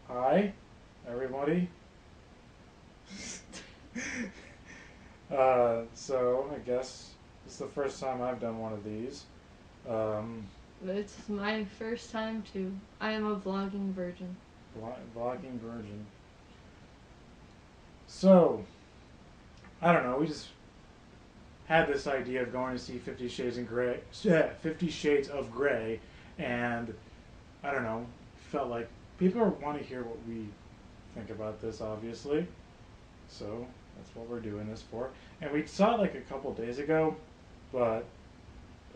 Hi, everybody. So I guess it's the first time I've done one of these. Um, It's my first time too. I am a vlogging virgin. Vlogging virgin. So I don't know. We just had this idea of going to see Fifty Shades of Grey, and I don't know. Felt like people want to hear what we think about this, obviously. So that's what we're doing this for. And we saw it like a couple days ago, but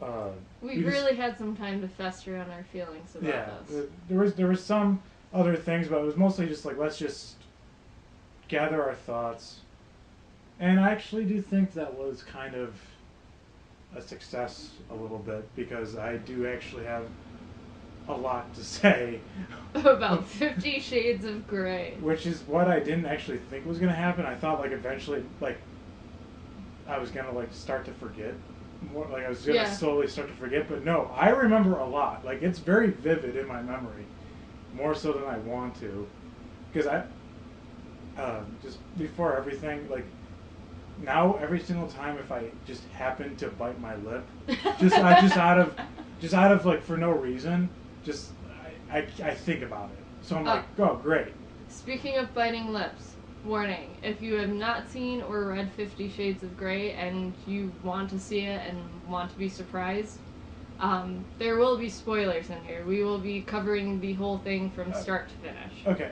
uh, We we just really had some time to fester on our feelings yeah. about this. There was some other things, but it was mostly just like let's just gather our thoughts. And I actually do think that was kind of a success a little bit because I do actually have a lot to say, About 50 Shades of Grey. which is what I didn't actually think was gonna happen. I thought like eventually like I was gonna like start to forget more, like I was gonna Yeah. slowly start to forget, but no, I remember a lot. Like it's very vivid in my memory, more so than I want to, because I just before everything like now every single time if I just happen to bite my lip, just out of like for no reason, just I think about it. So I'm like, oh great. Speaking of biting lips, warning, if you have not seen or read 50 Shades of Grey and you want to see it and want to be surprised, there will be spoilers in here. We will be covering the whole thing from start to finish. Okay,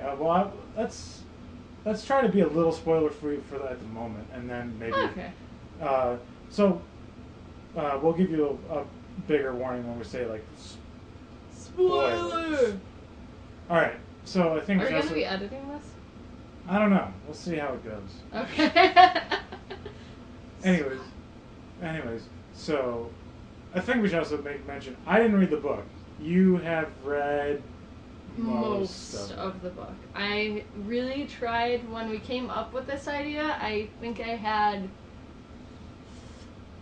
let's try to be a little spoiler free for that at the moment, and then maybe. Okay. Uh, so we'll give you a bigger warning when we say like spoilers. Spoiler! All right. So I think Are we going to Joseph. be editing this? I don't know. We'll see how it goes. Okay. Anyways, so I think we should also make mention. I didn't read the book. You have read Most of the book. I really tried when we came up with this idea. I think I had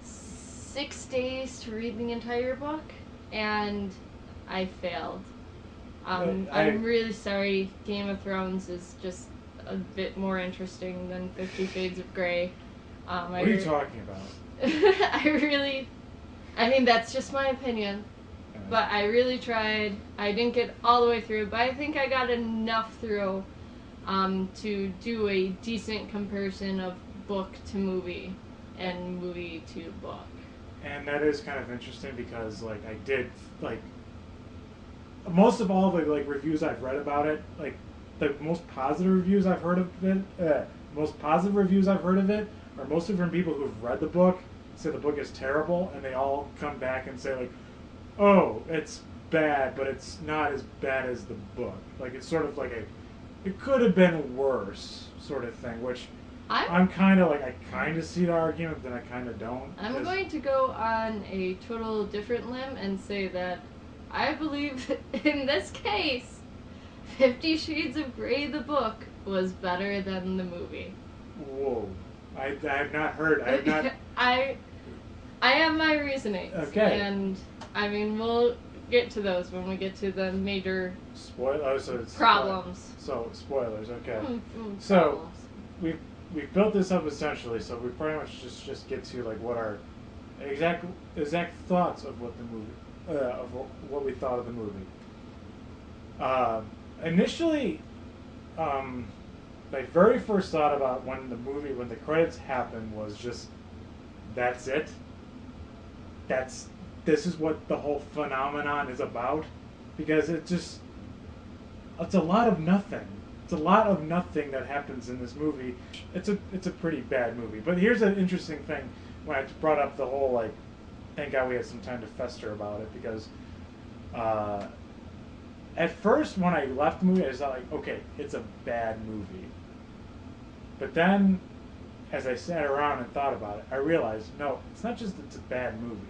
6 days to read the entire book, and I failed. I'm really sorry. Game of Thrones is just a bit more interesting than 50 Shades of Grey. What are you talking about? I mean, that's just my opinion. But I really tried. I didn't get all the way through, but I think I got enough through to do a decent comparison of book to movie and movie to book. And that is kind of interesting because like I did like most of all the like reviews I've read about it, like the most positive reviews I've heard of it, most positive reviews I've heard of it are mostly from people who've read the book, say the book is terrible, and they all come back and say like, oh, it's bad, but it's not as bad as the book. Like it's sort of like it could have been worse sort of thing, which I'm kind of like I kind of see the argument, but then I kind of don't. I'm going to go on a total different limb and say that I believe in this case, 50 Shades of Grey the book was better than the movie. Whoa. I have not heard. I have not. I have my reasonings. Okay. And I mean, we'll get to those when we get to the major problems. So spoilers. Okay. So Problems. we've built this up essentially. So we pretty much just get to like what our exact thoughts of what the movie of what we thought of the movie. Initially, my very first thought about when the credits happened was just that's it. This is what the whole phenomenon is about, because it's a lot of nothing. It's a lot of nothing that happens in this movie. It's a pretty bad movie. But here's an interesting thing when I brought up the whole like, thank God we had some time to fester about it, because at first when I left the movie I was like, okay, it's a bad movie. But then as I sat around and thought about it, I realized no, it's not just that it's a bad movie.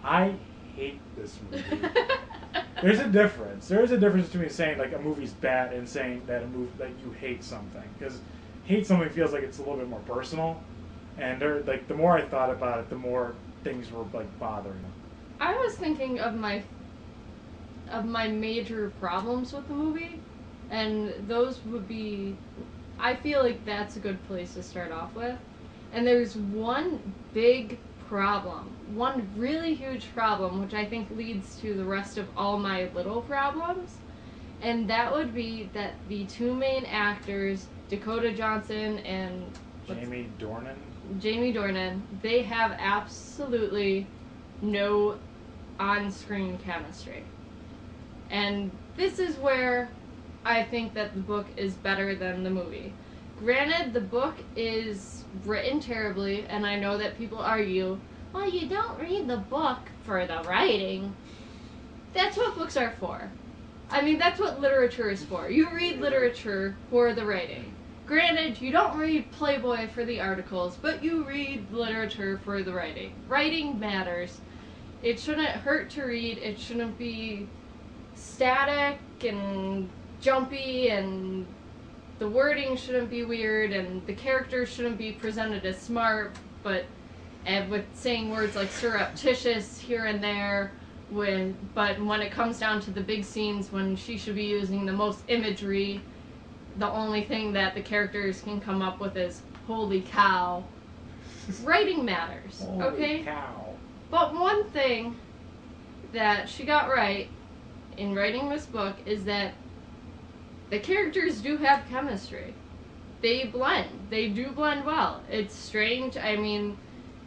I hate this movie. There's a difference. There is a difference between saying like a movie's bad and saying that a movie that you hate something, because hate something feels like it's a little bit more personal. And like the more I thought about it, the more things were like bothering me. I was thinking of my major problems with the movie, And those would be, I feel like that's a good place to start off with. And there's one big problem, one really huge problem, which I think leads to the rest of all my little problems. And that would be that the two main actors, Dakota Johnson and Jamie Dornan. they have absolutely no on-screen chemistry. And this is where I think that the book is better than the movie. Granted, the book is written terribly, and I know that people argue, well, you don't read the book for the writing. That's what books are for. I mean, that's what literature is for. You read literature for the writing. Granted, you don't read Playboy for the articles, but you read literature for the writing. Writing matters. It shouldn't hurt to read. It shouldn't be static and jumpy, and the wording shouldn't be weird, and the characters shouldn't be presented as smart, but with saying words like surreptitious here and there. But when it comes down to the big scenes, when she should be using the most imagery, the only thing that the characters can come up with is "holy cow." Writing matters, okay? Holy cow. But one thing that she got right in writing this book is that the characters do have chemistry. They blend. They do blend well. It's strange. I mean,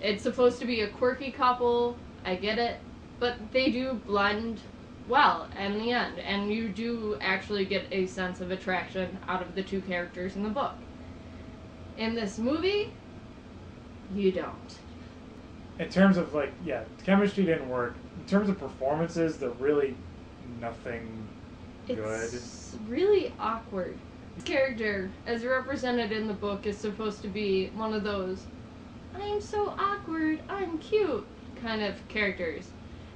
it's supposed to be a quirky couple. I get it. But they do blend well in the end. And you do actually get a sense of attraction out of the two characters in the book. In this movie, you don't. In terms of, like, yeah, chemistry didn't work. In terms of performances, they're really nothing good. It's really awkward. The character, as represented in the book, is supposed to be one of those "I'm so awkward, I'm cute" kind of characters.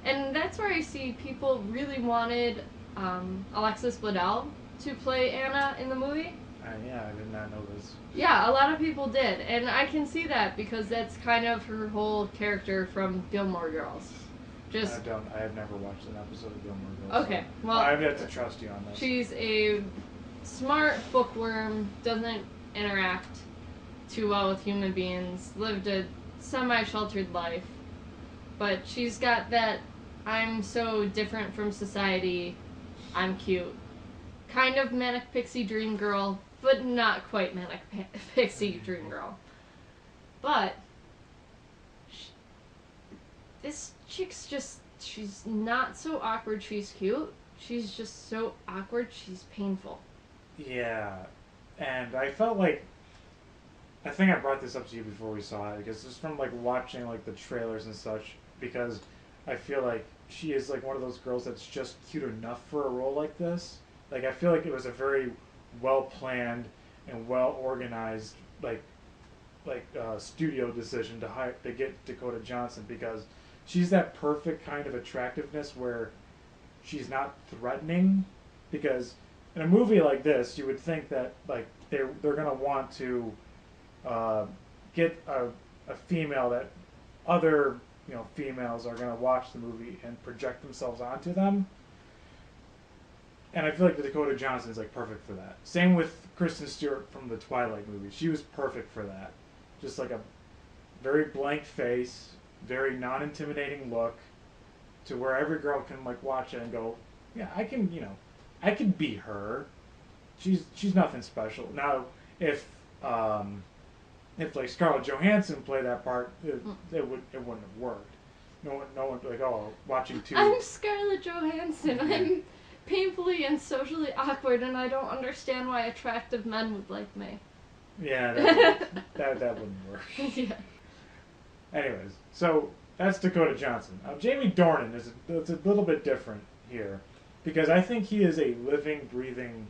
And that's where I see people really wanted Alexis Bledel to play Anna in the movie. Yeah, I did not know this. Yeah, a lot of people did. And I can see that because that's kind of her whole character from Gilmore Girls. I have never watched an episode of Gilmore Girls. Okay, so well, I have to trust you on this. She's a smart bookworm, doesn't interact too well with human beings, lived a semi-sheltered life, but she's got that "I'm so different from society, I'm cute" kind of manic pixie dream girl, but not quite manic pixie dream girl. But this chick's just, she's not so awkward, she's cute. She's just so awkward, she's painful. Yeah, and I felt like, I think I brought this up to you before we saw it, because just from like watching like the trailers and such, because I feel like she is like one of those girls that's just cute enough for a role like this. Like, I feel like it was a very well planned and well organized studio decision to get Dakota Johnson, because she's that perfect kind of attractiveness where she's not threatening. Because in a movie like this, you would think that like they're gonna want to get a female that other females are gonna watch the movie and project themselves onto them. And I feel like the Dakota Johnson is like perfect for that. Same with Kristen Stewart from the Twilight movie. She was perfect for that. Just like a very blank face, very non-intimidating look, to where every girl can like watch it and go, yeah, I can be her. She's nothing special. Now, if like Scarlett Johansson played that part, it wouldn't have worked. No one like, oh, watching two. I'm Scarlett Johansson. I'm painfully and socially awkward, and I don't understand why attractive men would like me. Yeah, that wouldn't work. Yeah. Anyways, so that's Dakota Johnson. Jamie Dornan is a little bit different here, because I think he is a living, breathing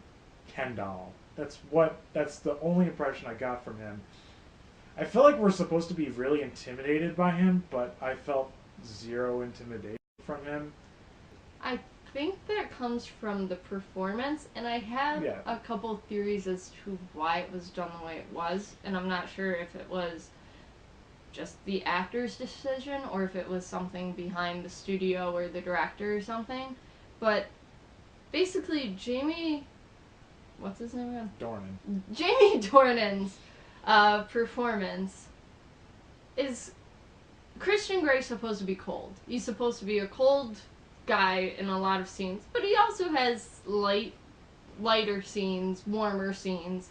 Ken doll. That's the only impression I got from him. I feel like we're supposed to be really intimidated by him, but I felt zero intimidation from him. I think that comes from the performance, and I have a couple theories as to why it was done the way it was, and I'm not sure if it was just the actor's decision or if it was something behind the studio or the director or something. But basically, Jamie what's his name again? Dornan. Jamie Dornan's performance is Christian Grey's supposed to be cold. He's supposed to be a cold guy in a lot of scenes, but he also has lighter scenes, warmer scenes,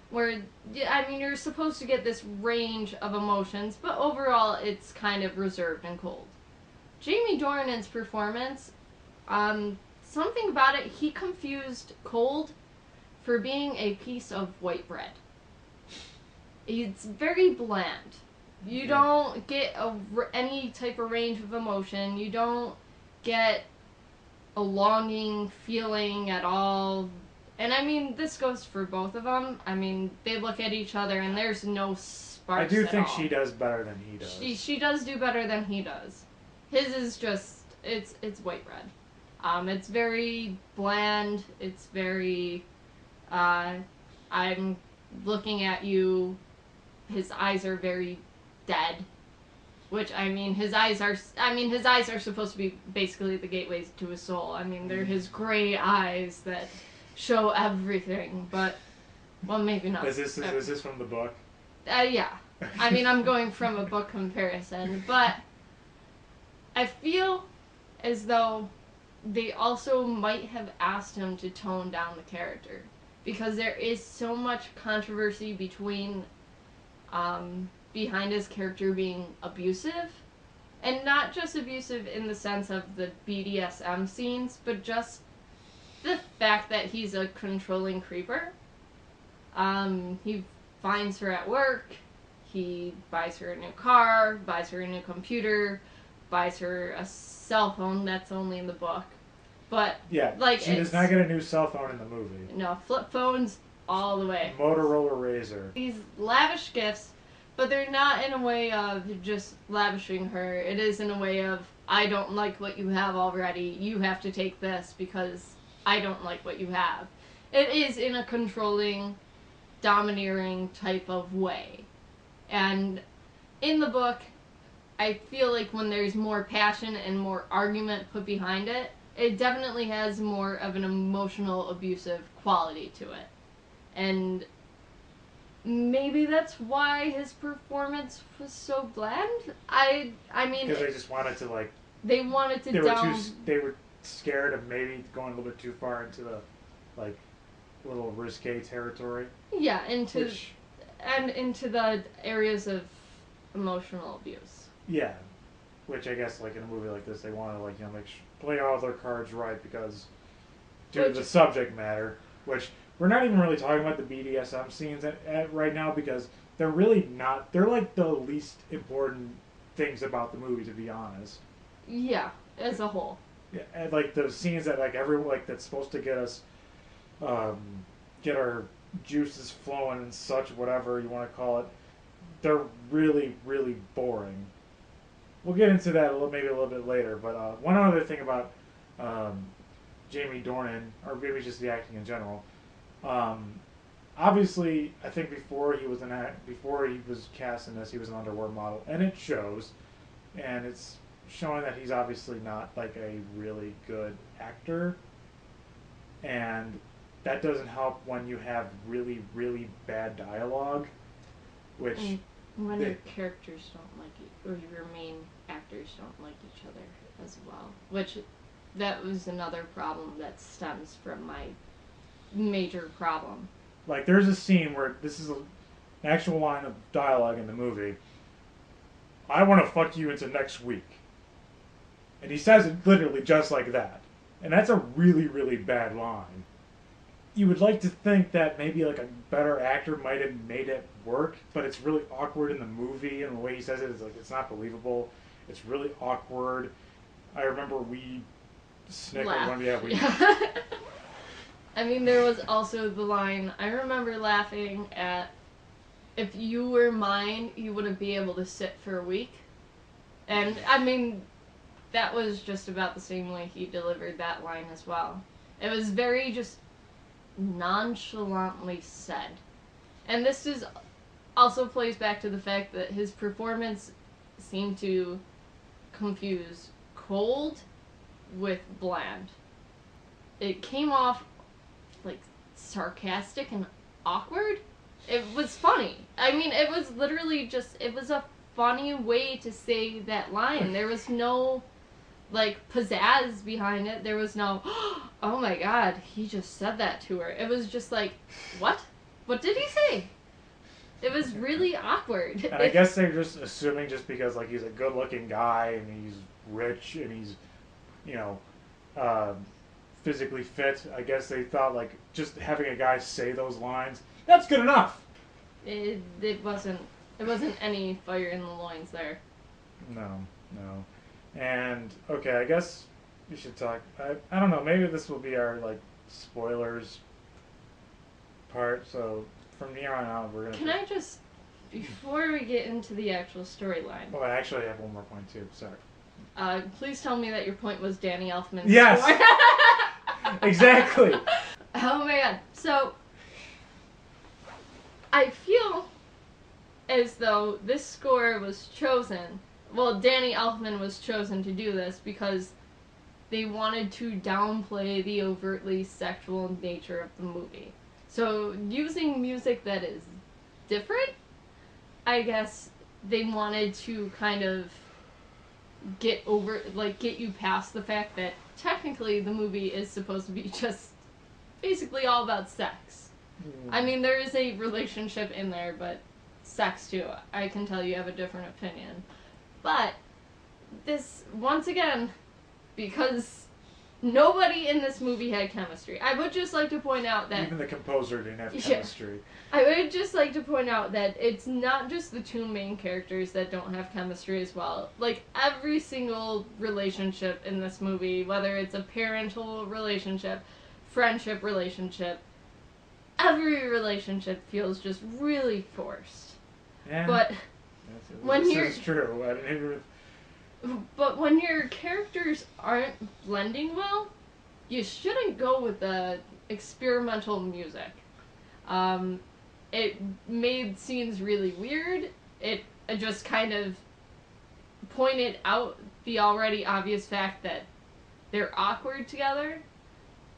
where, I mean, you're supposed to get this range of emotions, but overall it's kind of reserved and cold. Jamie Dornan's performance, something about it, he confused cold for being a piece of white bread. It's very bland. You don't get any type of range of emotion. You don't get a longing feeling at all. And I mean, this goes for both of them. I mean, they look at each other and there's no sparks. I do think all. she does better than he does. She does do better than he does. His is just, it's white bread. It's very bland. It's very, I'm looking at you. His eyes are very dead. Which, I mean, his eyes are supposed to be basically the gateways to his soul. I mean, they're his gray eyes that show everything, but, well, maybe not. Is this from the book? Yeah. I mean, I'm going from a book comparison, but I feel as though they also might have asked him to tone down the character, because there is so much controversy behind his character being abusive, and not just abusive in the sense of the BDSM scenes, but just the fact that he's a controlling creeper. He finds her at work, he buys her a new car, buys her a new computer, buys her a cell phone. That's only in the book. But, yeah, like, she does not get a new cell phone in the movie. No, flip phones all the way. Motorola Razr. These lavish gifts, but they're not in a way of just lavishing her. It is in a way of, I don't like what you have already. You have to take this because I don't like what you have. It is in a controlling, domineering type of way. And in the book, I feel like when there's more passion and more argument put behind it, it definitely has more of an emotional, abusive quality to it. And maybe that's why his performance was so bland. I mean, because they just wanted to, like, they wanted to they were scared of maybe going a little bit too far into the, like, little risque territory. Yeah, into the areas of emotional abuse. Yeah, which I guess, like, in a movie like this, they want to, like, you know, play all their cards right because due to the subject matter, which we're not even really talking about the BDSM scenes at right now, because they're really not. They're like the least important things about the movie, to be honest. Yeah, as a whole. Yeah, and like the scenes that that's supposed to get us, get our juices flowing and such, whatever you want to call it. They're really, really boring. We'll get into that maybe a little bit later, but one other thing about Jamie Dornan, or maybe just the acting in general. Obviously, I think before he was cast in this, he was an underwear model, and it shows, and it's showing that he's obviously not like a really good actor, and that doesn't help when you have really, really bad dialogue, which when your characters don't like it, or your main actors don't like each other as well, which that was another problem that stems from my major problem. Like, there's a scene where this is an actual line of dialogue in the movie. I want to fuck you into next week. And he says it literally just like that. And that's a really, really bad line. You would like to think that maybe like a better actor might have made it work, but it's really awkward in the movie, and the way he says it is like, it's not believable. It's really awkward. I remember we snickered one day. I mean, there was also the line, I remember laughing at, if you were mine, you wouldn't be able to sit for a week. And, I mean, that was just about the same way he delivered that line as well. It was very just nonchalantly said. And this is also plays back to the fact that his performance seemed to confuse cold with bland. It came off like sarcastic and awkward. It was funny. I mean, it was literally just, it was a funny way to say that line. There was no, like, pizzazz behind it. There was no, oh my god, he just said that to her. It was just like, what? What did he say? It was really awkward. And I guess they're just assuming just because, like, he's a good-looking guy and he's rich and he's, you know, physically fit. I guess they thought, like, just having a guy say those lines, that's good enough. It wasn't any fire in the loins there. No. And, okay, I guess we should talk, I don't know, maybe this will be our, like, spoilers part, so from here on out, we're gonna. Can I just, before we get into the actual storyline? Oh, I actually have one more point too. Sorry. Please tell me that your point was Danny Elfman's yes. score. Exactly. Oh my god. So, I feel as though this score was chosen. Well, Danny Elfman was chosen to do this because they wanted to downplay the overtly sexual nature of the movie. So, using music that is different, I guess they wanted to kind of get you past the fact that technically the movie is supposed to be just basically all about sex. I mean, there is a relationship in there, but sex too. I can tell you have a different opinion. But, this, once again, because nobody in this movie had chemistry. I would just like to point out that... Even the composer didn't have chemistry. I would just like to point out that it's not just the two main characters that don't have chemistry as well. Like, every single relationship in this movie, whether it's a parental relationship, friendship relationship, every relationship feels just really forced. Yeah. But when this is true. But when your characters aren't blending well, you shouldn't go with the experimental music. It made scenes really weird. It just kind of pointed out the already obvious fact that they're awkward together.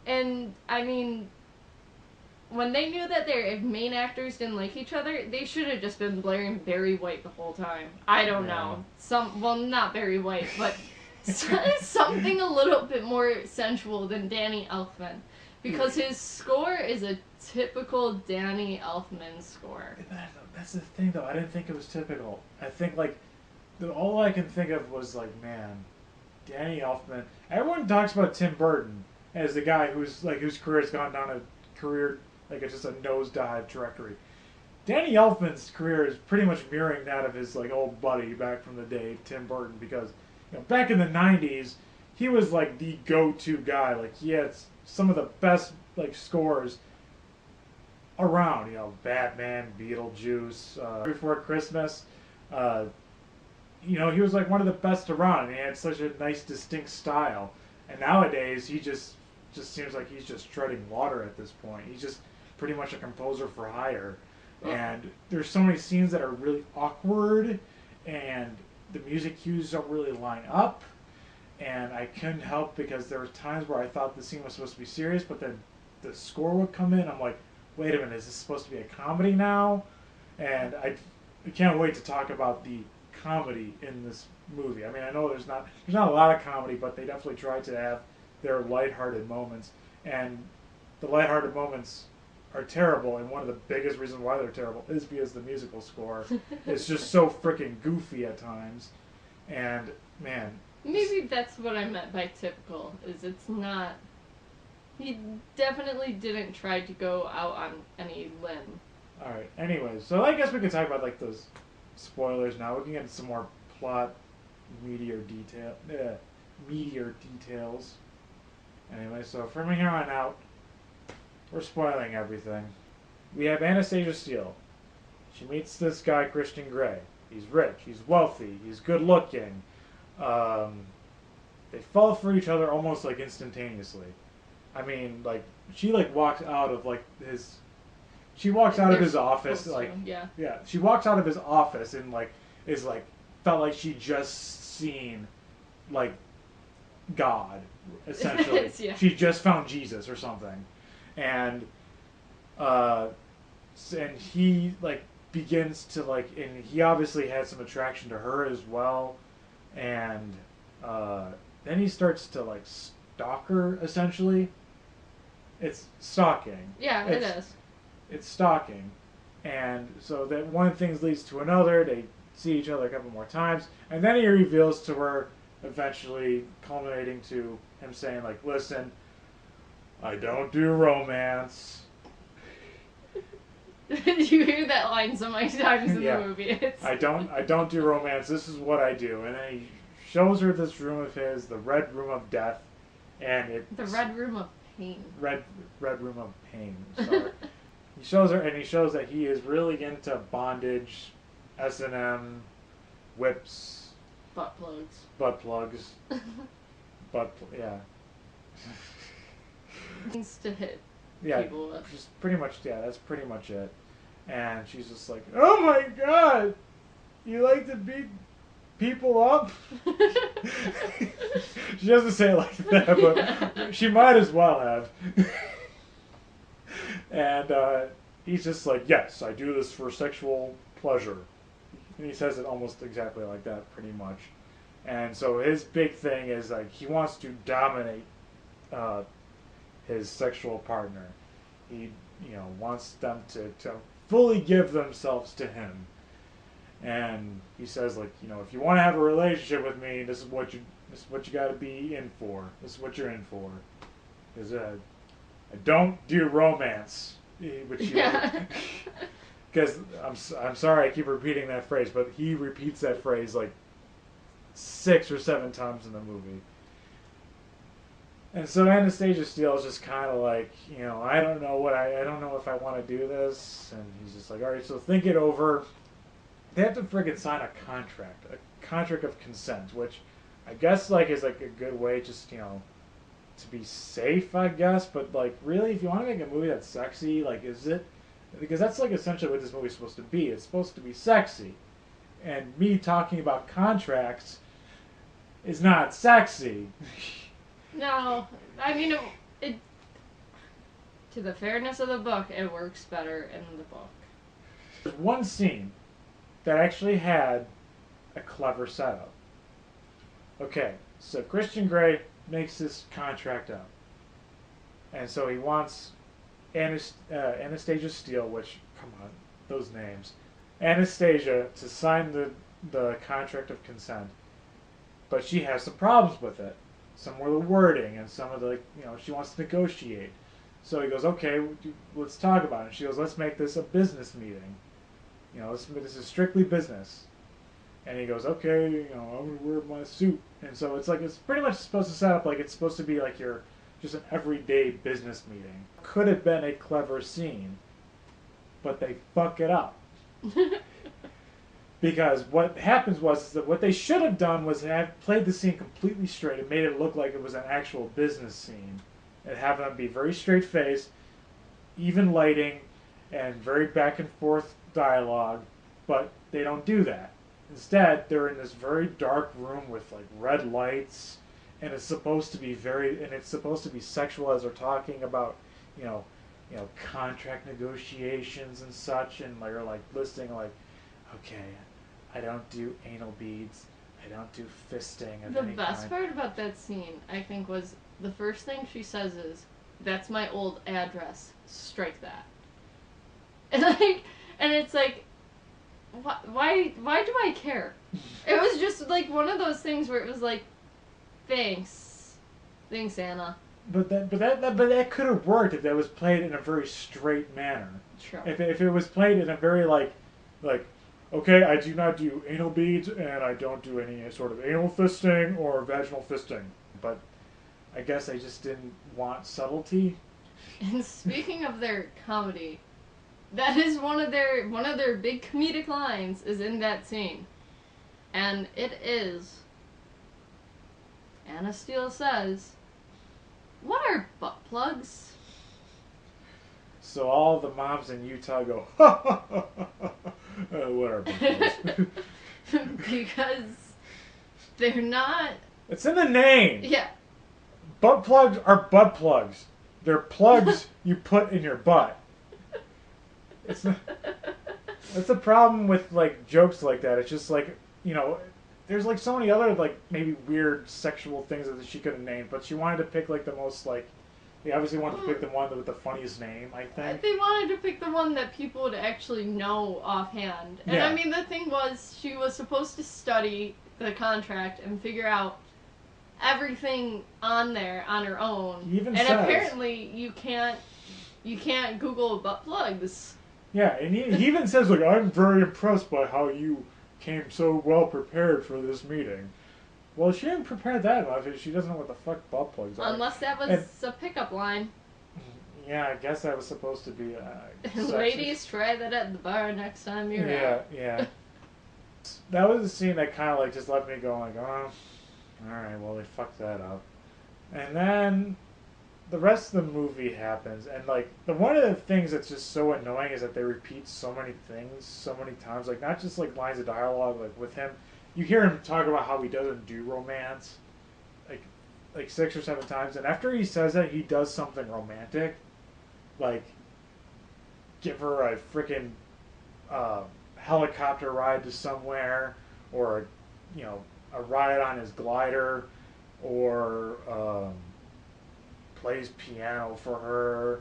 And, I mean, when they knew that their main actors didn't like each other, they should have just been blaring Barry White the whole time. I don't know. Well, not Barry White, but something a little bit more sensual than Danny Elfman. Because his score is a typical Danny Elfman score. That's the thing, though. I didn't think it was typical. I think, like, all I can think of was, like, man, Danny Elfman. Everyone talks about Tim Burton as the guy whose career has gone down a career, like, it's just a nosedive trajectory. Danny Elfman's career is pretty much mirroring that of his, like, old buddy back from the day, Tim Burton, because, you know, back in the 90s, he was, like, the go-to guy. Like, he had some of the best, like, scores around, you know, Batman, Beetlejuice, Before Christmas, you know, he was, like, one of the best around, and he had such a nice, distinct style. And nowadays, he just seems like he's just treading water at this point. He's just pretty much a composer for hire. And there's so many scenes that are really awkward, and the music cues don't really line up. And I couldn't help because there were times where I thought the scene was supposed to be serious, but then the score would come in. I'm like, wait a minute, is this supposed to be a comedy now? And I can't wait to talk about the comedy in this movie. I mean, I know there's not a lot of comedy, but they definitely tried to have their lighthearted moments. And the lighthearted moments are terrible, and one of the biggest reasons why they're terrible is because the musical score is just so freaking goofy at times. And, man... Maybe that's what I meant by typical, is it's not... He definitely didn't try to go out on any limb. Alright, anyways, so I guess we can talk about, like, those spoilers now. We can get into some more plot, meteor details. Anyway, so from here on out, we're spoiling everything. We have Anastasia Steele. She meets this guy, Christian Grey. He's rich, he's wealthy, he's good looking. They fall for each other almost, like, instantaneously. I mean, like, she, like, walks out of, like, his... She walks out of his office, like... Yeah, she walks out of his office and, like, is, like, felt like she just seen, like, God, essentially. Yeah. She just found Jesus or something. And And he like begins to like, and he obviously had some attraction to her as well, and then he starts to like stalk her essentially. It's stalking. Yeah, it is. It's stalking, and so that one thing leads to another. They see each other a couple more times, and then he reveals to her, eventually culminating to him saying like, "Listen, I don't do romance." You hear that line so many times in Yeah. the movie. I don't do romance. This is what I do. And then he shows her this room of his, the Red Room of Death, and The Red Room of Pain. Red Room of Pain. Sorry. He shows her, and he shows that he is really into bondage, S&M, whips, Butt plugs. butt plugs, yeah. Needs to hit Yeah, people with. just pretty much, yeah, that's pretty much it. And she's just like, "Oh my god, you like to beat people up?" She doesn't say it like that, but she might as well have. And he's just like, "Yes, I do this for sexual pleasure." And he says it almost exactly like that, pretty much. And so his big thing is like he wants to dominate his sexual partner. He, wants them to fully give themselves to him. And he says like, if you want to have a relationship with me, this is what you got to be in for. This is what you're in for. Because I don't do romance, which Yeah. because I'm sorry I keep repeating that phrase, but he repeats that phrase like 6 or 7 times in the movie. And so Anastasia Steele is just kind of like, I don't know I don't know if I want to do this. And he's just like, all right, so think it over. They have to friggin' sign a contract of consent, which I guess like is like a good way just, to be safe, I guess. But like, really, if you want to make a movie that's sexy, like, is it? Because that's like essentially what this movie's supposed to be. It's supposed to be sexy. And me talking about contracts is not sexy. No, I mean, it. To the fairness of the book, it works better in the book. There's one scene that actually had a clever setup. Okay, so Christian Grey makes this contract up. And so he wants Anastasia Steele, which, come on, those names. Anastasia to sign the contract of consent. But she has some problems with it. Some of the wording and some of the, she wants to negotiate. So he goes, okay, let's talk about it. And she goes, let's make this a business meeting. This is strictly business. And he goes, okay, I'm going to wear my suit. And so it's like, it's pretty much supposed to set up like it's supposed to be like your, just an everyday business meeting. Could have been a clever scene, but they fuck it up. Because what happens was that what they should have done was have played the scene completely straight and made it look like it was an actual business scene. And have them be very straight faced, even lighting, and very back and forth dialogue, but they don't do that. Instead, they're in this very dark room with like red lights, and it's supposed to be sexual as they're talking about, contract negotiations and such, and they're like listing like, okay, I don't do anal beads, I don't do fisting of The any best kind. part about that scene, I think, was the first thing she says is, "That's my old address. Strike that." And it's like, why do I care? It was just like one of those things where it was like, thanks, Anna. But that could have worked if that was played in a very straight manner. Sure. If it was played in a very like, okay, I do not do anal beads and I don't do any sort of anal fisting or vaginal fisting. But I guess I just didn't want subtlety. And speaking of their comedy, that is one of their big comedic lines is in that scene, and it is. Anna Steele says, "What are butt plugs?" So all the moms in Utah go, ha ha ha ha ha. What are butt plugs? Because they're not. It's in the name. Yeah. Butt plugs are butt plugs. They're plugs you put in your butt. It's not, that's the problem with like jokes like that. It's just like, you know, there's like so many other like maybe weird sexual things that she could have named, but she wanted to pick like the most like. They obviously wanted to pick the one with the funniest name, I think. They wanted to pick the one that people would actually know offhand. And Yeah. I mean, the thing was, she was supposed to study the contract and figure out everything on there on her own. He even and says, apparently, you can't Google butt plugs. yeah, and he even says like, I'm very impressed by how you came so well prepared for this meeting. Well, she didn't prepare that much. She doesn't know what the fuck butt plugs are. Unless that was a pickup line. Yeah, I guess that was supposed to be. Ladies, try that at the bar next time you're out. Yeah. That was a scene that kind of like just left me going like, oh, all right, well they fucked that up. And then the rest of the movie happens, and like one of the things that's just so annoying is that they repeat so many things so many times. Like not just like lines of dialogue, like with him. You hear him talk about how he doesn't do romance, like 6 or 7 times, and after he says that, he does something romantic, like give her a freaking helicopter ride to somewhere, or a ride on his glider, or plays piano for her,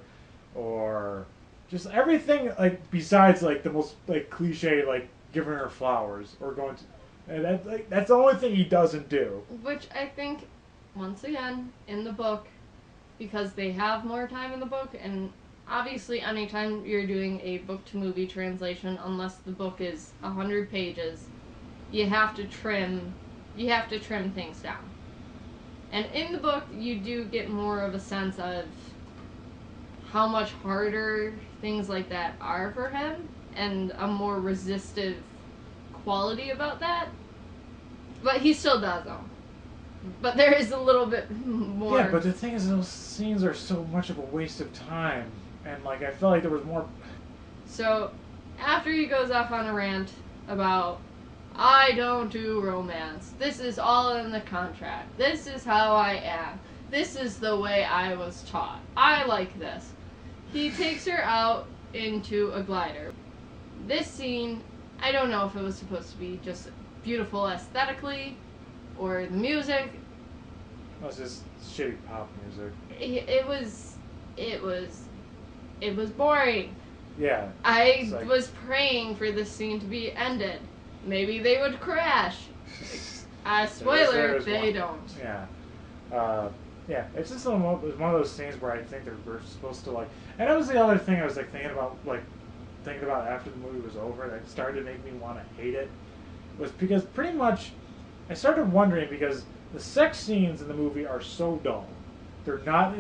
or just everything like besides like the most like cliche like giving her flowers or going to. And that's the only thing he doesn't do. Which I think, once again, in the book, because they have more time in the book, and obviously anytime you're doing a book-to-movie translation, unless the book is 100 pages, you have to trim things down. And in the book, you do get more of a sense of how much harder things like that are for him, and a more resistive quality about that. But he still does them. But there is a little bit more. Yeah, but the thing is, those scenes are so much of a waste of time, and like I felt like there was more. So, after he goes off on a rant about, I don't do romance. This is all in the contract. This is how I am. This is the way I was taught. I like this. He takes her out into a glider. This scene, I don't know if it was supposed to be just beautiful aesthetically, or the music. It was just shitty pop music. It was boring. Yeah. I was praying for this scene to be ended. Maybe they would crash. Spoiler, they don't. Yeah. Yeah, it's just one of those scenes where I think we're supposed to like. And that was the other thing I was like thinking about after the movie was over that started to make me want to hate it, was because pretty much I started wondering because the sex scenes in the movie are so dull. They're not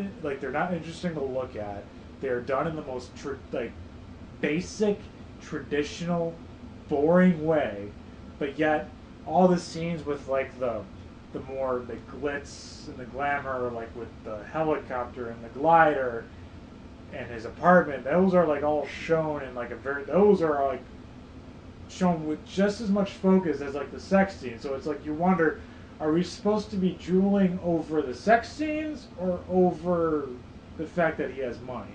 interesting to look at. They're done in the most basic, traditional, boring way, but yet all the scenes with like the more the glitz and the glamour, like with the helicopter and the glider and his apartment, those are like all shown in like those are like shown with just as much focus as like the sex scenes. So it's like you wonder, are we supposed to be drooling over the sex scenes or over the fact that he has money?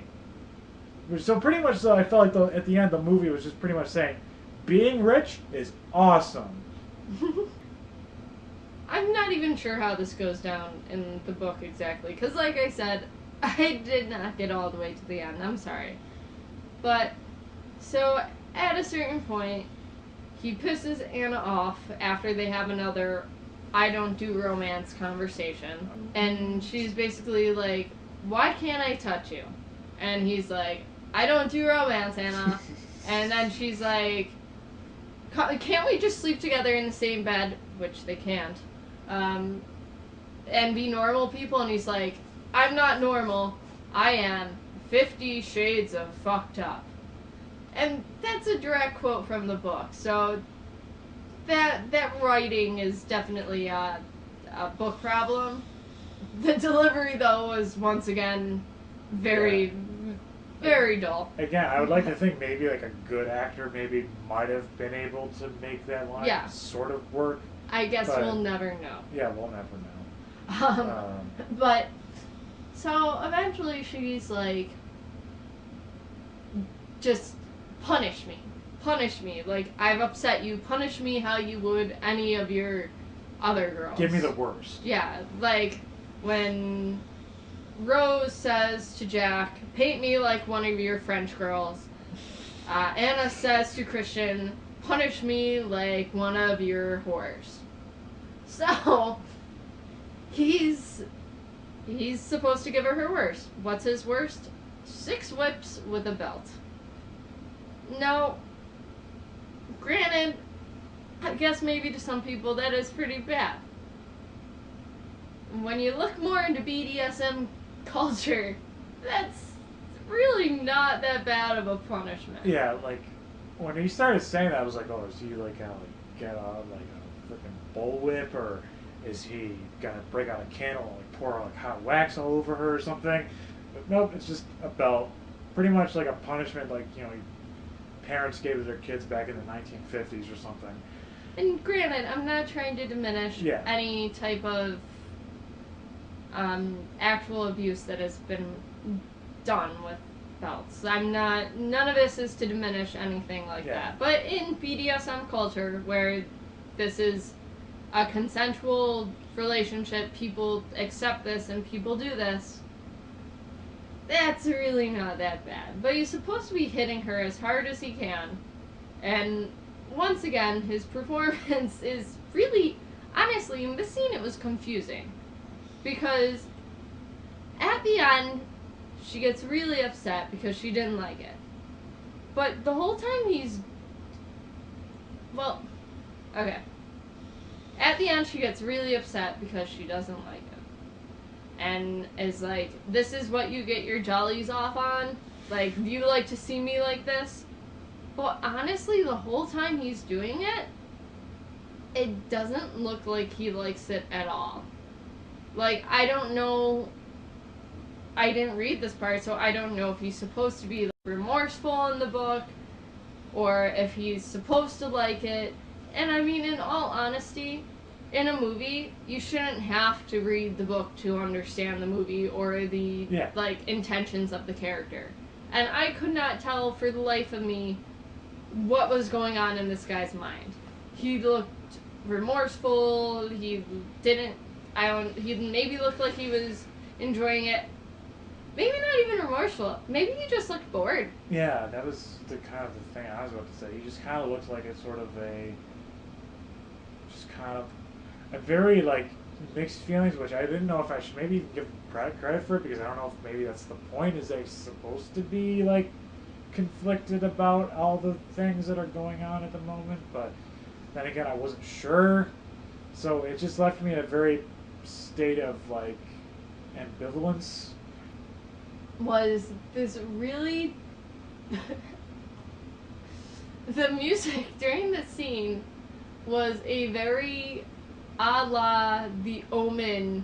So pretty much, I felt like at the end the movie was just pretty much saying, being rich is awesome. I'm not even sure how this goes down in the book exactly, because like I said, I did not get all the way to the end. I'm sorry. But, so, at a certain point, he pisses Anna off after they have another I don't do romance conversation. And she's basically like, why can't I touch you? And he's like, I don't do romance, Anna. And then she's like, can't we just sleep together in the same bed? Which they can't. And be normal people? And he's like, I'm not normal. I am 50 shades of fucked up. And that's a direct quote from the book. So that writing is definitely a book problem. The delivery, though, was once again very dull. Again, I would like to think maybe like a good actor maybe might have been able to make that line sort of work. I guess we'll never know. Yeah, we'll never know. But, so eventually she's like, just punish me. Punish me. Like, I've upset you. Punish me how you would any of your other girls. Give me the worst. Yeah, like, when Rose says to Jack, paint me like one of your French girls. Anna says to Christian, punish me like one of your whores. So, he's supposed to give her worst. What's his worst? 6 whips with a belt. No, granted, I guess maybe to some people that is pretty bad. When you look more into BDSM culture, that's really not that bad of a punishment. Yeah, like, when he started saying that, I was like, oh, is he, like, gonna, like, get out, like, a freaking bullwhip, or is he gonna break out a candle and, like, pour, like, hot wax all over her or something? But nope, it's just a belt. Pretty much like a punishment, like, you know, parents gave to their kids back in the 1950s or something. And granted, I'm not trying to diminish any type of actual abuse that has been done with belts. None of this is to diminish anything like that. But in BDSM culture, where this is a consensual relationship, people accept this and people do this, that's really not that bad. But he's supposed to be hitting her as hard as he can. And once again, his performance is really, honestly, in this scene it was confusing. Because at the end, she gets really upset because she didn't like it. But the whole time okay. At the end, she gets really upset because she doesn't like it. And is like, this is what you get your jollies off on? Like, do you like to see me like this? But honestly, the whole time he's doing it, it doesn't look like he likes it at all. Like, I don't know, I didn't read this part, so I don't know if he's supposed to be remorseful in the book, or if he's supposed to like it. And I mean, in all honesty, in a movie, you shouldn't have to read the book to understand the movie or the intentions of the character. And I could not tell for the life of me what was going on in this guy's mind. He looked remorseful. He maybe looked like he was enjoying it. Maybe not even remorseful. Maybe he just looked bored. Yeah, that was the kind of the thing I was about to say. He just kind of looked like a sort of a very, like, mixed feelings, which I didn't know if I should maybe give credit for it, because I don't know if maybe that's the point. Is they supposed to be, like, conflicted about all the things that are going on at the moment? But then again, I wasn't sure. So it just left me in a very state of, like, ambivalence. Was this really... The music during the scene was a very a la The Omen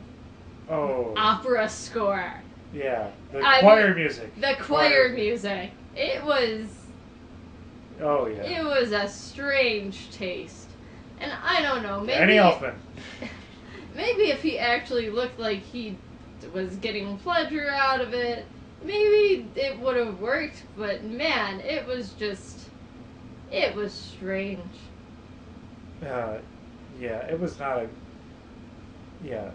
opera score. Yeah, the choir music. The choir music. It was... Oh, yeah. It was a strange taste. And I don't know, maybe... Danny Elfman. Maybe if he actually looked like he was getting pleasure out of it, maybe it would have worked, but man, it was just... It was strange. Yeah, it was not a... Yeah,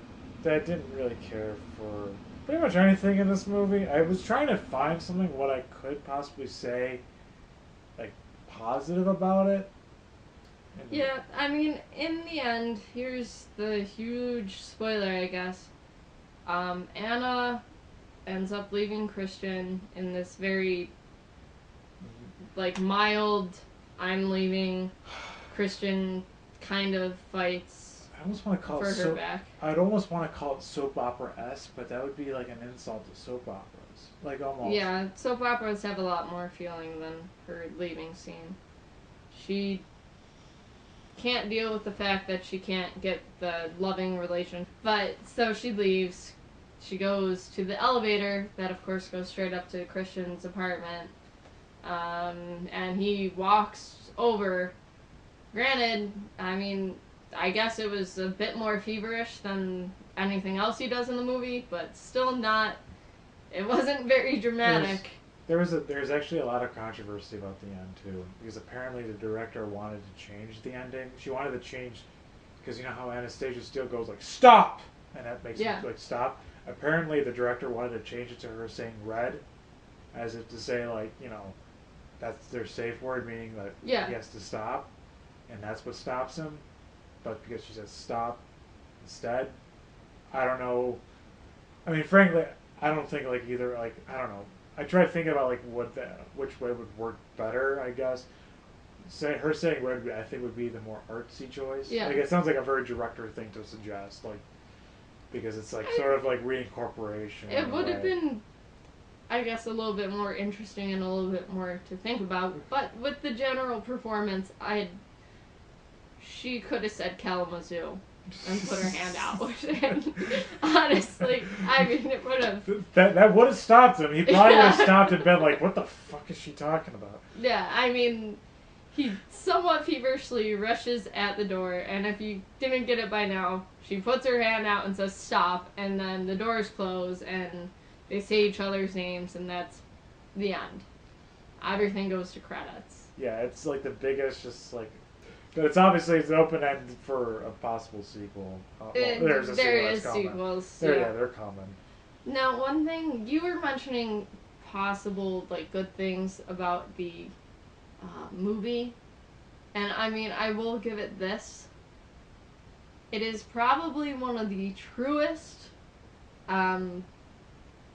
I didn't really care for pretty much anything in this movie. I was trying to find something what I could possibly say, like, positive about it. Yeah, I mean, in the end, here's the huge spoiler, I guess. Anna ends up leaving Christian in this very, like, mild, I'm leaving, Christian kind of fights I almost want to call for her back. I'd almost want to call it soap opera-esque, but that would be like an insult to soap operas. Like, almost. Yeah, soap operas have a lot more feeling than her leaving scene. She can't deal with the fact that she can't get the loving relation. But, so she leaves. She goes to the elevator that, of course, goes straight up to Christian's apartment. And he walks over. Granted, I mean, I guess it was a bit more feverish than anything else he does in the movie, but still not... It wasn't very dramatic. there's actually a lot of controversy about the end too, because apparently the director wanted to change the ending. She wanted to change because you know how Anastasia Steele goes like stop, and that makes Yeah. it like stop. Apparently the director wanted to change it to her saying red, as if to say like that's their safe word, meaning that Yeah. he has to stop, and that's what stops him. But because she says stop instead, I don't know. I mean, frankly, I don't think like either. Like I don't know. I try to think about like which way would work better. I guess her saying red, I think would be the more artsy choice. Yeah. Like it sounds like a very director thing to suggest. Like because it's like sort of like reincorporation. It would have been, I guess, a little bit more interesting and a little bit more to think about. But with the general performance, she could have said Kalamazoo and put her hand out. And honestly, I mean, it would have. That would have stopped him. He probably would have stopped and been like, "What the fuck is she talking about?" Yeah, I mean, he somewhat feverishly rushes at the door, and if you didn't get it by now, she puts her hand out and says stop, and then the doors close, and they say each other's names, and that's the end. Everything goes to credits. Yeah, it's like the biggest, just like, but it's obviously it's open end for a possible sequel. Well, there's a there sequel is that's coming. sequels. Yeah, they're coming. Now, one thing you were mentioning possible like good things about the movie, and I mean I will give it this. It is probably one of the truest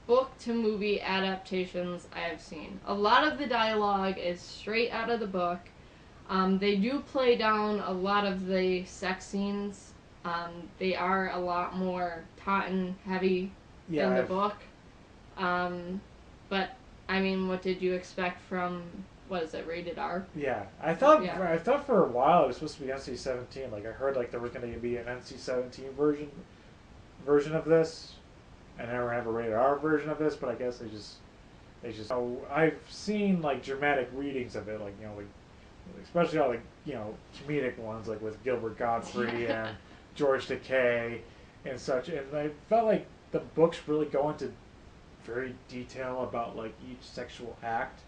book to movie adaptations I have seen. A lot of the dialogue is straight out of the book. They do play down a lot of the sex scenes. They are a lot more Totten heavy in the book. But I mean, what did you expect from what is it, rated R? Yeah, I thought for a while it was supposed to be NC-17. Like I heard like there was going to be an NC-17 version of this, and then we're gonna have a rated R version of this. But I guess they just. Oh, I've seen like dramatic readings of it, like like especially all like comedic ones, like with Gilbert Gottfried and George Takei and such. And I felt like the books really go into very detail about like each sexual act,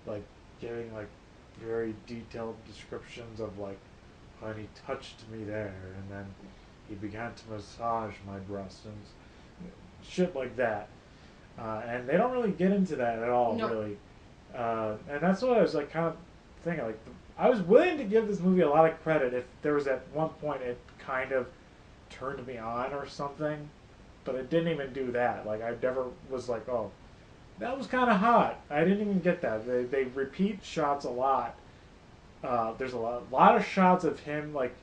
like giving like very detailed descriptions of like when he touched me there, and then he began to massage my breast and shit like that. And they don't really get into that at all, really. And that's what I was like kind of thinking. Like, I was willing to give this movie a lot of credit if there was at one point it kind of turned me on or something, but it didn't even do that. Like, I never was like, oh, that was kind of hot. I didn't even get that. They repeat shots a lot. There's a lot of shots of him like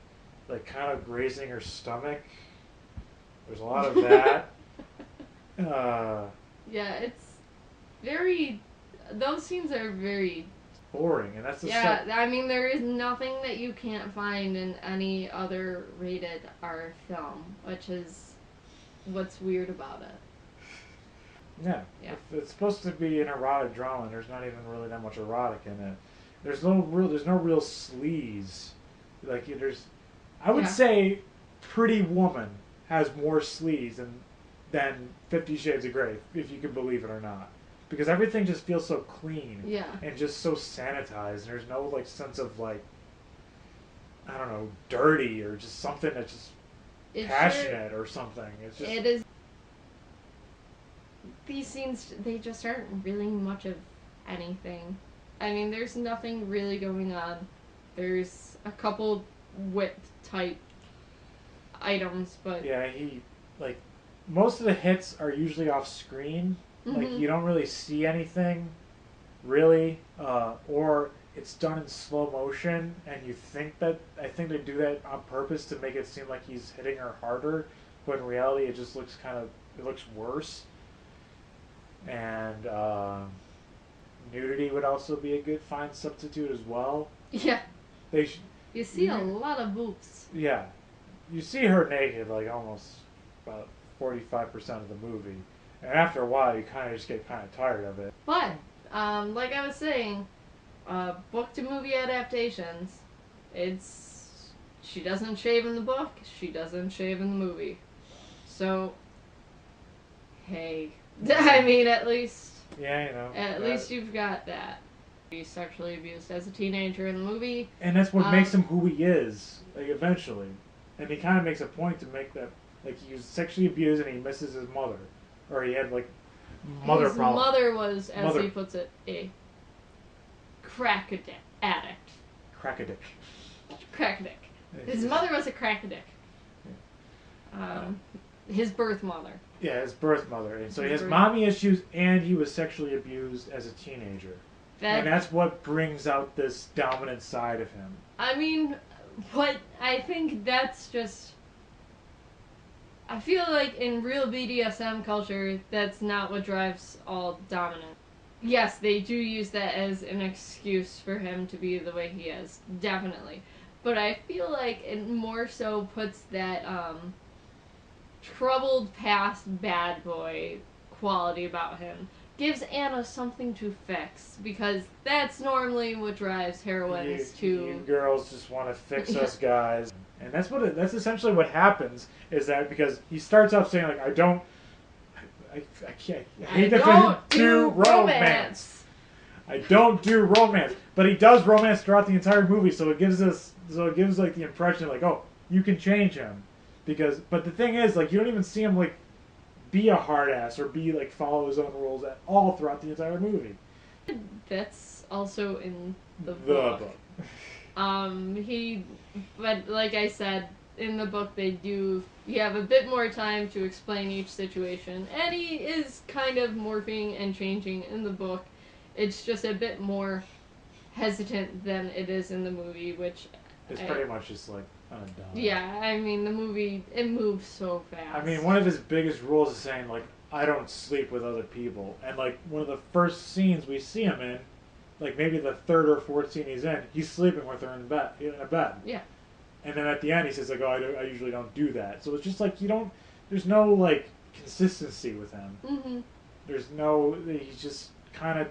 kind of grazing her stomach. There's a lot of that. Yeah, it's very. Those scenes are very boring, and that's the I mean, there is nothing that you can't find in any other rated R film, which is what's weird about it. Yeah. If it's supposed to be an erotic drama, and there's not even really that much erotic in it. There's no real sleaze. Like I would say, Pretty Woman has more sleaze than 50 Shades of Grey, if you can believe it or not. Because everything just feels so clean. Yeah. And just so sanitized. There's no like sense of like, I don't know, dirty or just something that's just passionate or something. It's just. It is. These scenes, they just aren't really much of anything. I mean, there's nothing really going on. There's a couple whip type items, but yeah, most of the hits are usually off screen. Mm-hmm. Like you don't really see anything, really, or it's done in slow motion, and I think they do that on purpose to make it seem like he's hitting her harder, but in reality it just looks it looks worse. And nudity would also be a good fine substitute as well. Yeah. You see a lot of boobs. Yeah. You see her naked like almost about 45% of the movie. And after a while you kind of just get kind of tired of it. But, like I was saying, book to movie adaptations, she doesn't shave in the book, she doesn't shave in the movie. So, hey. I mean, at least Yeah, you know. At least you've got that. He's sexually abused as a teenager in the movie. And that's what makes him who he is, like, eventually. And he kind of makes a point to make that, like, he was sexually abused and he misses his mother. Or he had, like, mother problems. His mother was, as he puts it, a crack addict. Crack-addict. Crack-addict. His mother was a crack-addict. His birth mother. Yeah, his birth mother. And so he has mommy issues and he was sexually abused as a teenager. And that's what brings out this dominant side of him. I mean, I think that's just... I feel like in real BDSM culture, that's not what drives all dominant. Yes, they do use that as an excuse for him to be the way he is. Definitely. But I feel like it more so puts that troubled past bad boy quality about him. Gives Anna something to fix, because that's normally what drives heroines to... You girls just want to fix us guys. And that's essentially what happens, is that because he starts off saying, like, I don't do romance. I don't do romance. But he does romance throughout the entire movie, so it gives like the impression, like, oh, you can change him. But the thing is, like, you don't even see him, like, be a hard ass or be like follow his own rules at all throughout the entire movie. That's also in the book. But like I said, in the book you have a bit more time to explain each situation, and he is kind of morphing and changing in the book. It's just a bit more hesitant than it is in the movie, which it's pretty much just like undone. Yeah, I mean, the movie, it moves so fast. I mean, one of his biggest rules is saying, like, I don't sleep with other people. And, like, one of the first scenes we see him in, like, maybe the third or fourth scene he's in, he's sleeping with her in a bed. Yeah. And then at the end he says, like, oh, I usually don't do that. So it's just, like, there's no, like, consistency with him. Mm-hmm. He's just kind of,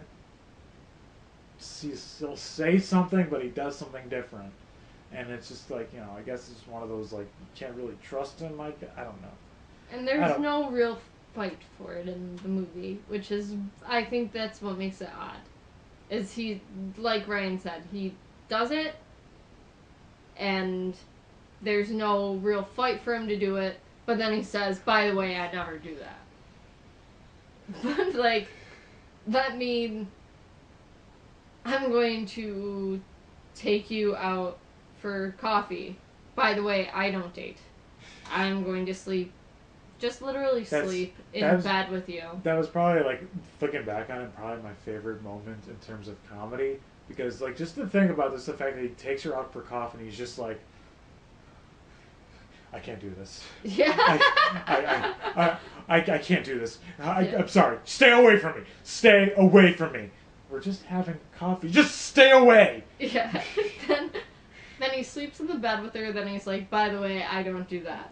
he'll say something, but he does something different. And it's just like, I guess it's one of those, like, you can't really trust him, like, I don't know. And there's no real fight for it in the movie, which is, I think that's what makes it odd. Is he, like Ryan said, he does it, and there's no real fight for him to do it, but then he says, by the way, I never do that. But, like, that mean I'm going to take you out for coffee. By the way, I don't date. I'm going to sleep, just literally sleep in bed with you. That was probably, like, looking back on it, probably my favorite moment in terms of comedy. Because, like, just the thing about this, the fact that he takes her out for coffee and he's just like, I can't do this. Yeah. I can't do this. I'm sorry. Stay away from me. Stay away from me. We're just having coffee. Just stay away. Yeah. Then he sleeps in the bed with her, then he's like, by the way, I don't do that.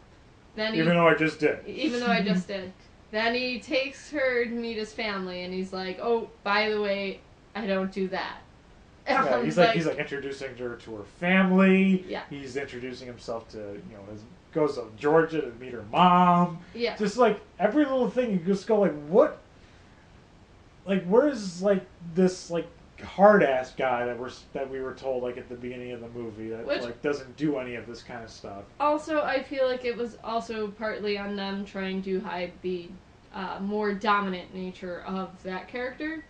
Even though I just did. Even though I just did. Then he takes her to meet his family, and he's like, oh, by the way, I don't do that. Yeah, he's like introducing her to her family. Yeah. He's introducing himself to, goes to Georgia to meet her mom. Yeah. Just, like, every little thing, you just go, like, what? Like, where's, like, this, like, hard-ass guy that we were told, like, at the beginning of the movie that like doesn't do any of this kind of stuff. Also, I feel like it was also partly on them trying to hide the more dominant nature of that character.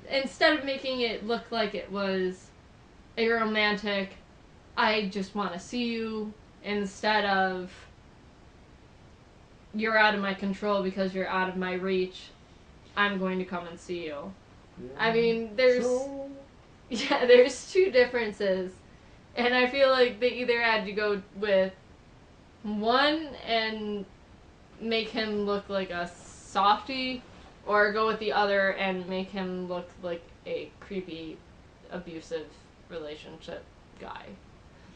Instead of making it look like it was a romantic, I just want to see you, instead of you're out of my control because you're out of my reach, I'm going to come and see you. Yeah. I mean, there's two differences, and I feel like they either had to go with one and make him look like a softie, or go with the other and make him look like a creepy, abusive relationship guy.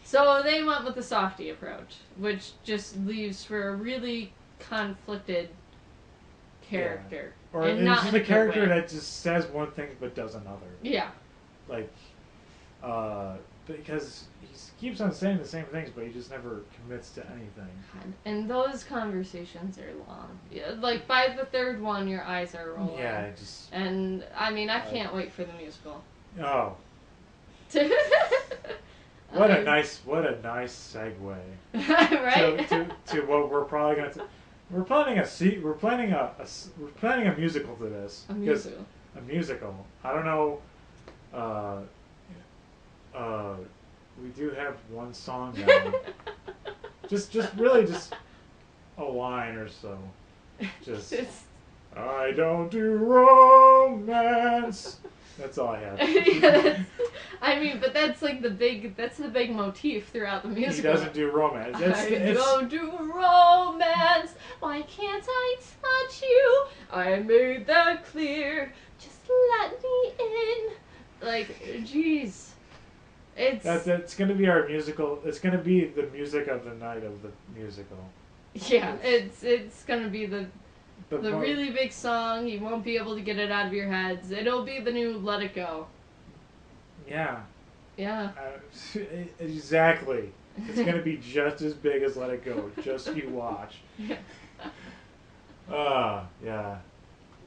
So they went with the softie approach, which just leaves for a really conflicted character. Yeah. Or it's just a character that just says one thing but does another. Yeah. Like, Because he keeps on saying the same things, but he just never commits to anything. And those conversations are long. Yeah, like by the third one, your eyes are rolling. Yeah, it just. And I mean, I can't wait for the musical. Oh. What a nice segue. Right? To what we're probably gonna. We're planning we're planning a musical to this. A musical. A musical. I don't know. We do have one song down. just really just a line or so. Just I don't do romance. That's all I have. Yeah, I mean, but that's like the big motif throughout the musical. He doesn't do romance. I don't do romance. Why can't I touch you? I made that clear. Just let me in. Like, jeez. That's gonna be our musical. It's gonna be the music of the night of the musical. Yeah, it's gonna be the really big song. You won't be able to get it out of your heads. It'll be the new "Let It Go." Yeah. Yeah. Exactly. It's gonna be just as big as "Let It Go." Just you watch. Yeah.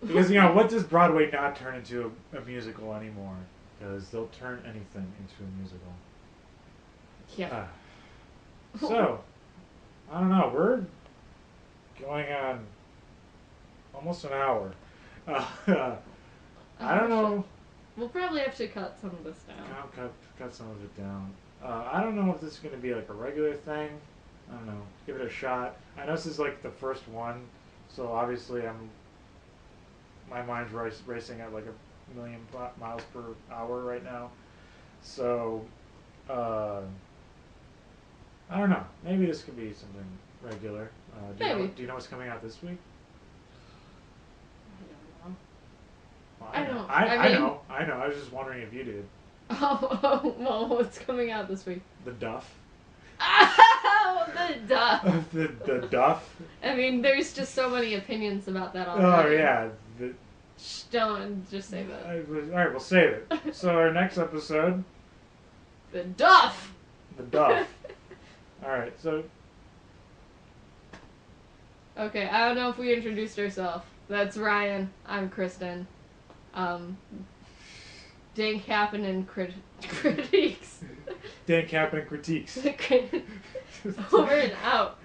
Because what does Broadway not turn into a musical anymore? Because they'll turn anything into a musical. Yeah. So, I don't know. We're going on almost an hour. I don't know. We'll probably have to cut some of this down. Cut some of it down. I don't know if this is going to be like a regular thing. I don't know. Give it a shot. I know this is like the first one, so obviously my mind's racing at like 1,000,000 miles per hour right now. So, I don't know. Maybe this could be something regular. Do you know what's coming out this week? I don't know. I know. I was just wondering if you did. Oh, well, what's coming out this week? The Duff. Oh, the Duff. the Duff. I mean, there's just so many opinions about that already. Oh, yeah. Don't just say that. Alright, we'll save it. So our next episode... The Duff! The Duff. Alright, so... Okay, I don't know if we introduced ourselves. That's Ryan. I'm Kristen. Dank happening critiques. Dank happening critiques. Over and out.